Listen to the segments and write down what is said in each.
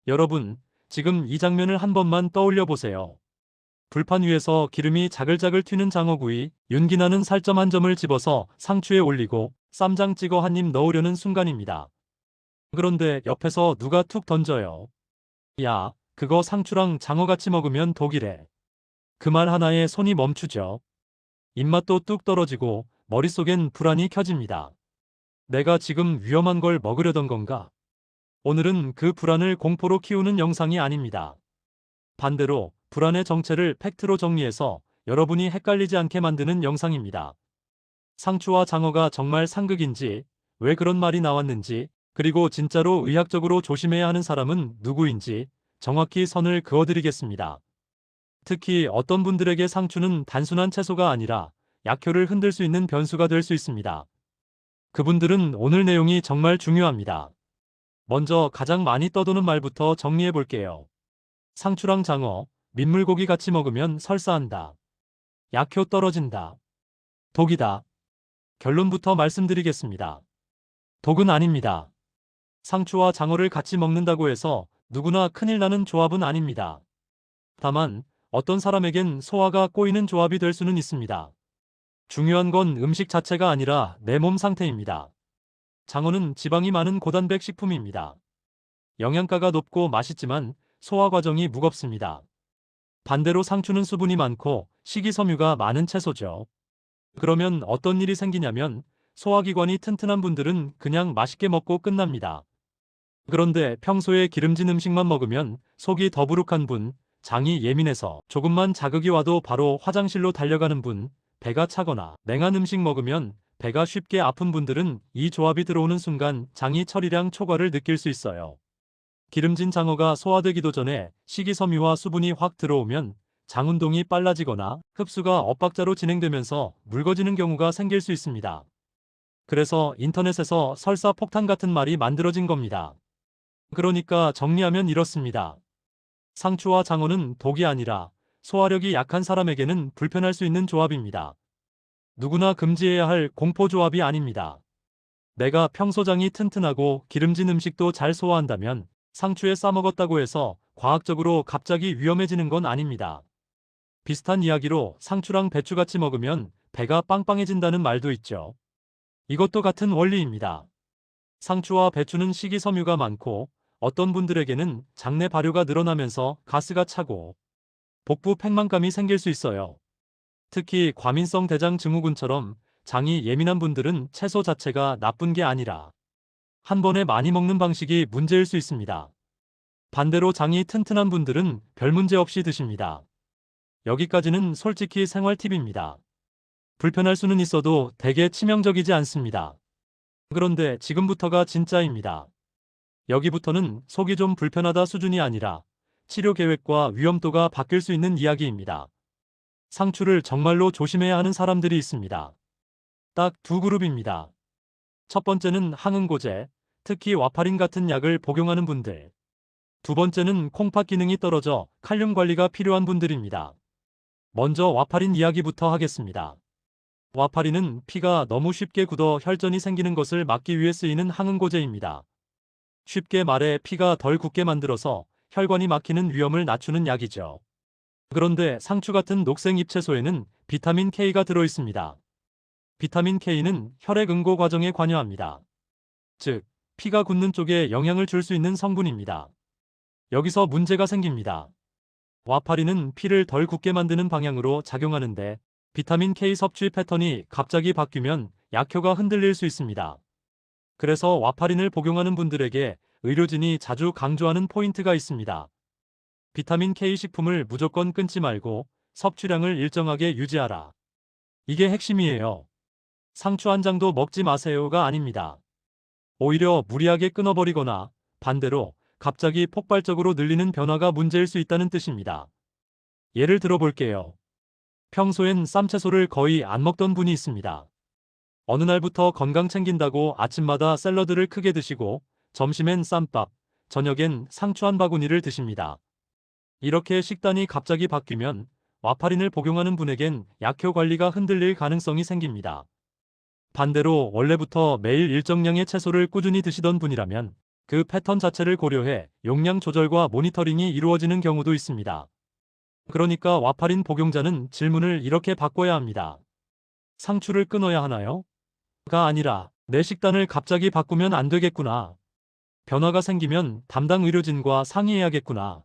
여러분, 지금 이 장면을 한 번만 떠올려 보세요. 불판 위에서 기름이 자글자글 튀는 장어구이, 윤기 나는 살점 한 점을 집어서 상추에 올리고 쌈장 찍어 한 입 넣으려는 순간입니다. 그런데 옆에서 누가 툭 던져요. 야, 그거 상추랑 장어 같이 먹으면 독이래. 그 말 하나에 손이 멈추죠. 입맛도 뚝 떨어지고 머릿속엔 불안이 켜집니다. 내가 지금 위험한 걸 먹으려던 건가? 오늘은 그 불안을 공포로 키우는 영상이 아닙니다. 반대로 불안의 정체를 팩트로 정리해서 여러분이 헷갈리지 않게 만드는 영상입니다. 상추와 장어가 정말 상극인지, 왜 그런 말이 나왔는지, 그리고 진짜로 의학적으로 조심해야 하는 사람은 누구인지 정확히 선을 그어드리겠습니다. 특히 어떤 분들에게 상추는 단순한 채소가 아니라 약효를 흔들 수 있는 변수가 될 수 있습니다. 그분들은 오늘 내용이 정말 중요합니다. 먼저 가장 많이 떠도는 말부터 정리해 볼게요. 상추랑 장어, 민물고기 같이 먹으면 설사한다. 약효 떨어진다. 독이다. 결론부터 말씀드리겠습니다. 독은 아닙니다. 상추와 장어를 같이 먹는다고 해서 누구나 큰일 나는 조합은 아닙니다. 다만 어떤 사람에겐 소화가 꼬이는 조합이 될 수는 있습니다. 중요한 건 음식 자체가 아니라 내 몸 상태입니다. 장어는 지방이 많은 고단백 식품입니다. 영양가가 높고 맛있지만 소화 과정이 무겁습니다. 반대로 상추는 수분이 많고 식이섬유가 많은 채소죠. 그러면 어떤 일이 생기냐면 소화기관이 튼튼한 분들은 그냥 맛있게 먹고 끝납니다. 그런데 평소에 기름진 음식만 먹으면 속이 더부룩한 분, 장이 예민해서 조금만 자극이 와도 바로 화장실로 달려가는 분, 배가 차거나 냉한 음식 먹으면 배가 쉽게 아픈 분들은 이 조합이 들어오는 순간 장이 처리량 초과를 느낄 수 있어요. 기름진 장어가 소화되기도 전에 식이섬유와 수분이 확 들어오면 장 운동이 빨라지거나 흡수가 엇박자로 진행되면서 묽어지는 경우가 생길 수 있습니다. 그래서 인터넷에서 설사 폭탄 같은 말이 만들어진 겁니다. 그러니까 정리하면 이렇습니다. 상추와 장어는 독이 아니라 소화력이 약한 사람에게는 불편할 수 있는 조합입니다. 누구나 금지해야 할 공포 조합이 아닙니다. 내가 평소 장이 튼튼하고 기름진 음식도 잘 소화한다면 상추에 싸먹었다고 해서 과학적으로 갑자기 위험해지는 건 아닙니다. 비슷한 이야기로 상추랑 배추같이 먹으면 배가 빵빵해진다는 말도 있죠. 이것도 같은 원리입니다. 상추와 배추는 식이섬유가 많고 어떤 분들에게는 장내 발효가 늘어나면서 가스가 차고 복부 팽만감이 생길 수 있어요. 특히 과민성 대장 증후군처럼 장이 예민한 분들은 채소 자체가 나쁜 게 아니라 한 번에 많이 먹는 방식이 문제일 수 있습니다. 반대로 장이 튼튼한 분들은 별 문제 없이 드십니다. 여기까지는 솔직히 생활 팁입니다. 불편할 수는 있어도 대개 치명적이지 않습니다. 그런데 지금부터가 진짜입니다. 여기부터는 속이 좀 불편하다 수준이 아니라 치료 계획과 위험도가 바뀔 수 있는 이야기입니다. 상추를 정말로 조심해야 하는 사람들이 있습니다. 딱 두 그룹입니다. 첫 번째는 항응고제, 특히 와파린 같은 약을 복용하는 분들. 두 번째는 콩팥 기능이 떨어져 칼륨 관리가 필요한 분들입니다. 먼저 와파린 이야기부터 하겠습니다. 와파린은 피가 너무 쉽게 굳어 혈전이 생기는 것을 막기 위해 쓰이는 항응고제입니다. 쉽게 말해 피가 덜 굳게 만들어서 혈관이 막히는 위험을 낮추는 약이죠. 그런데 상추 같은 녹색 잎채소에는 비타민 K가 들어있습니다. 비타민 K는 혈액 응고 과정에 관여합니다. 즉, 피가 굳는 쪽에 영향을 줄 수 있는 성분입니다. 여기서 문제가 생깁니다. 와파린은 피를 덜 굳게 만드는 방향으로 작용하는데 비타민 K 섭취 패턴이 갑자기 바뀌면 약효가 흔들릴 수 있습니다. 그래서 와파린을 복용하는 분들에게 의료진이 자주 강조하는 포인트가 있습니다. 비타민 K 식품을 무조건 끊지 말고 섭취량을 일정하게 유지하라. 이게 핵심이에요. 상추 한 장도 먹지 마세요가 아닙니다. 오히려 무리하게 끊어버리거나 반대로 갑자기 폭발적으로 늘리는 변화가 문제일 수 있다는 뜻입니다. 예를 들어 볼게요. 평소엔 쌈채소를 거의 안 먹던 분이 있습니다. 어느 날부터 건강 챙긴다고 아침마다 샐러드를 크게 드시고 점심엔 쌈밥, 저녁엔 상추 한 바구니를 드십니다. 이렇게 식단이 갑자기 바뀌면 와파린을 복용하는 분에겐 약효 관리가 흔들릴 가능성이 생깁니다. 반대로 원래부터 매일 일정량의 채소를 꾸준히 드시던 분이라면 그 패턴 자체를 고려해 용량 조절과 모니터링이 이루어지는 경우도 있습니다. 그러니까 와파린 복용자는 질문을 이렇게 바꿔야 합니다. 상추를 끊어야 하나요? 가 아니라 내 식단을 갑자기 바꾸면 안 되겠구나. 변화가 생기면 담당 의료진과 상의해야겠구나.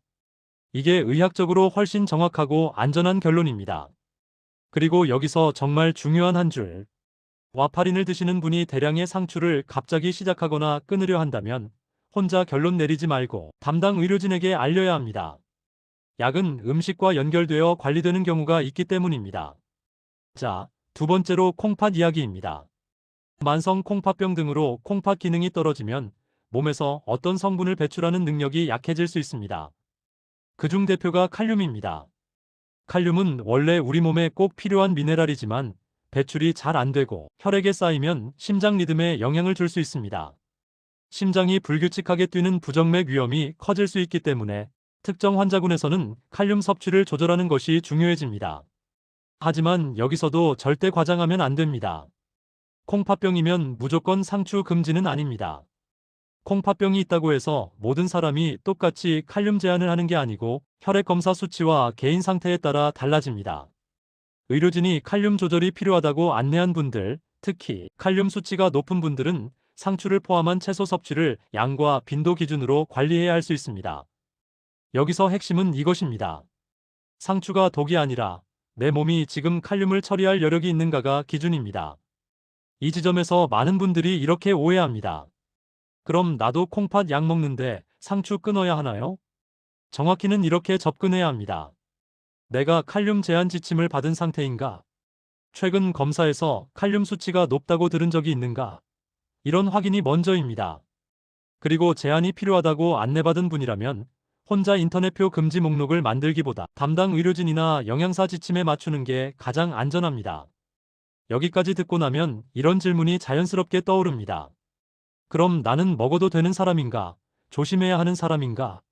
이게 의학적으로 훨씬 정확하고 안전한 결론입니다. 그리고 여기서 정말 중요한 한 줄. 와파린을 드시는 분이 대량의 상추를 갑자기 시작하거나 끊으려 한다면 혼자 결론 내리지 말고 담당 의료진에게 알려야 합니다. 약은 음식과 연결되어 관리되는 경우가 있기 때문입니다. 자, 두 번째로 콩팥 이야기입니다. 만성 콩팥병 등으로 콩팥 기능이 떨어지면 몸에서 어떤 성분을 배출하는 능력이 약해질 수 있습니다. 그중 대표가 칼륨입니다. 칼륨은 원래 우리 몸에 꼭 필요한 미네랄이지만 배출이 잘 안 되고 혈액에 쌓이면 심장 리듬에 영향을 줄 수 있습니다. 심장이 불규칙하게 뛰는 부정맥 위험이 커질 수 있기 때문에 특정 환자군에서는 칼륨 섭취를 조절하는 것이 중요해집니다. 하지만 여기서도 절대 과장하면 안 됩니다. 콩팥병이면 무조건 상추 금지는 아닙니다. 콩팥병이 있다고 해서 모든 사람이 똑같이 칼륨 제한을 하는 게 아니고 혈액 검사 수치와 개인 상태에 따라 달라집니다. 의료진이 칼륨 조절이 필요하다고 안내한 분들, 특히 칼륨 수치가 높은 분들은 상추를 포함한 채소 섭취를 양과 빈도 기준으로 관리해야 할 수 있습니다. 여기서 핵심은 이것입니다. 상추가 독이 아니라 내 몸이 지금 칼륨을 처리할 여력이 있는가가 기준입니다. 이 지점에서 많은 분들이 이렇게 오해합니다. 그럼 나도 콩팥 약 먹는데 상추 끊어야 하나요? 정확히는 이렇게 접근해야 합니다. 내가 칼륨 제한 지침을 받은 상태인가? 최근 검사에서 칼륨 수치가 높다고 들은 적이 있는가? 이런 확인이 먼저입니다. 그리고 제한이 필요하다고 안내받은 분이라면 혼자 인터넷표 금지 목록을 만들기보다 담당 의료진이나 영양사 지침에 맞추는 게 가장 안전합니다. 여기까지 듣고 나면 이런 질문이 자연스럽게 떠오릅니다. 그럼 나는 먹어도 되는 사람인가? 조심해야 하는 사람인가?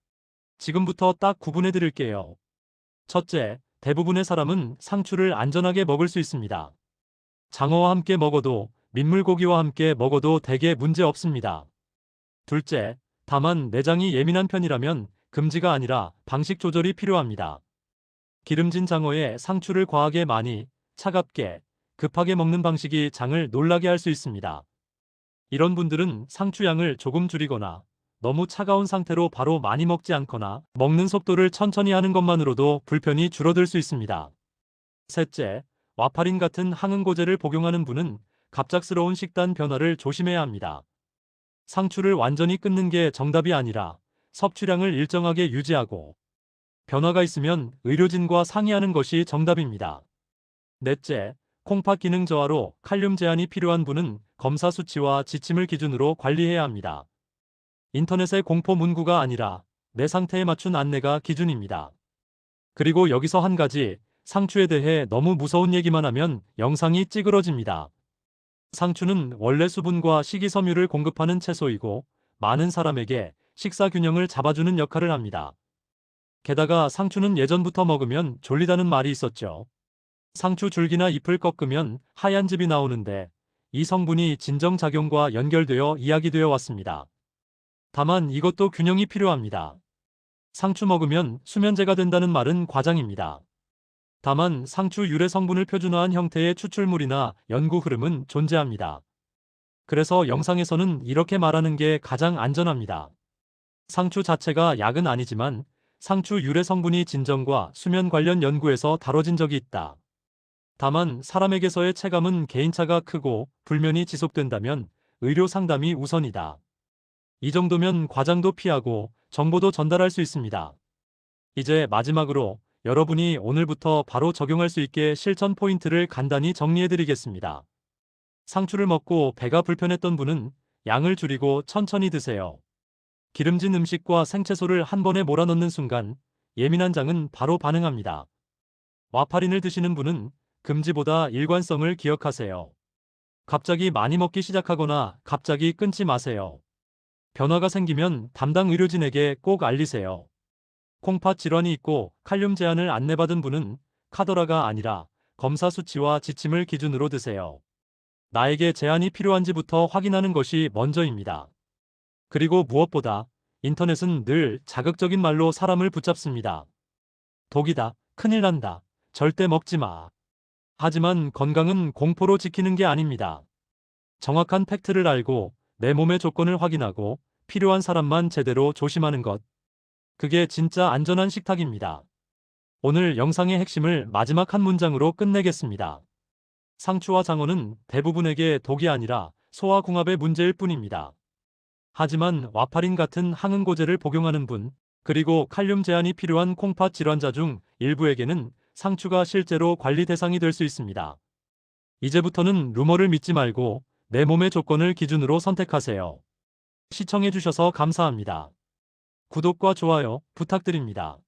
지금부터 딱 구분해 드릴게요. 첫째, 대부분의 사람은 상추를 안전하게 먹을 수 있습니다. 장어와 함께 먹어도 민물고기와 함께 먹어도 대개 문제 없습니다. 둘째, 다만 내장이 예민한 편이라면 금지가 아니라 방식 조절이 필요합니다. 기름진 장어에 상추를 과하게 많이, 차갑게, 급하게 먹는 방식이 장을 놀라게 할 수 있습니다. 이런 분들은 상추 양을 조금 줄이거나 너무 차가운 상태로 바로 많이 먹지 않거나 먹는 속도를 천천히 하는 것만으로도 불편이 줄어들 수 있습니다. 셋째, 와파린 같은 항응고제를 복용하는 분은 갑작스러운 식단 변화를 조심해야 합니다. 상추를 완전히 끊는 게 정답이 아니라 섭취량을 일정하게 유지하고 변화가 있으면 의료진과 상의하는 것이 정답입니다. 넷째, 콩팥 기능 저하로 칼륨 제한이 필요한 분은 검사 수치와 지침을 기준으로 관리해야 합니다. 인터넷의 공포 문구가 아니라 내 상태에 맞춘 안내가 기준입니다. 그리고 여기서 한 가지, 상추에 대해 너무 무서운 얘기만 하면 영상이 찌그러집니다. 상추는 원래 수분과 식이섬유를 공급하는 채소이고 많은 사람에게 식사 균형을 잡아주는 역할을 합니다. 게다가 상추는 예전부터 먹으면 졸리다는 말이 있었죠. 상추 줄기나 잎을 꺾으면 하얀 즙이 나오는데 이 성분이 진정작용과 연결되어 이야기되어 왔습니다. 다만 이것도 균형이 필요합니다. 상추 먹으면 수면제가 된다는 말은 과장입니다. 다만 상추 유래 성분을 표준화한 형태의 추출물이나 연구 흐름은 존재합니다. 그래서 영상에서는 이렇게 말하는 게 가장 안전합니다. 상추 자체가 약은 아니지만 상추 유래 성분이 진정과 수면 관련 연구에서 다뤄진 적이 있다. 다만 사람에게서의 체감은 개인차가 크고 불면이 지속된다면 의료 상담이 우선이다. 이 정도면 과장도 피하고 정보도 전달할 수 있습니다. 이제 마지막으로 여러분이 오늘부터 바로 적용할 수 있게 실천 포인트를 간단히 정리해드리겠습니다. 상추를 먹고 배가 불편했던 분은 양을 줄이고 천천히 드세요. 기름진 음식과 생채소를 한 번에 몰아넣는 순간 예민한 장은 바로 반응합니다. 와파린을 드시는 분은 금지보다 일관성을 기억하세요. 갑자기 많이 먹기 시작하거나 갑자기 끊지 마세요. 변화가 생기면 담당 의료진에게 꼭 알리세요. 콩팥 질환이 있고 칼륨 제한을 안내받은 분은 카더라가 아니라 검사 수치와 지침을 기준으로 드세요. 나에게 제한이 필요한지부터 확인하는 것이 먼저입니다. 그리고 무엇보다 인터넷은 늘 자극적인 말로 사람을 붙잡습니다. 독이다, 큰일 난다, 절대 먹지 마. 하지만 건강은 공포로 지키는 게 아닙니다. 정확한 팩트를 알고 내 몸의 조건을 확인하고 필요한 사람만 제대로 조심하는 것. 그게 진짜 안전한 식탁입니다. 오늘 영상의 핵심을 마지막 한 문장으로 끝내겠습니다. 상추와 장어는 대부분에게 독이 아니라 소화궁합의 문제일 뿐입니다. 하지만 와파린 같은 항응고제를 복용하는 분, 그리고 칼륨 제한이 필요한 콩팥 질환자 중 일부에게는 상추가 실제로 관리 대상이 될 수 있습니다. 이제부터는 루머를 믿지 말고 내 몸의 조건을 기준으로 선택하세요. 시청해주셔서 감사합니다. 구독과 좋아요 부탁드립니다.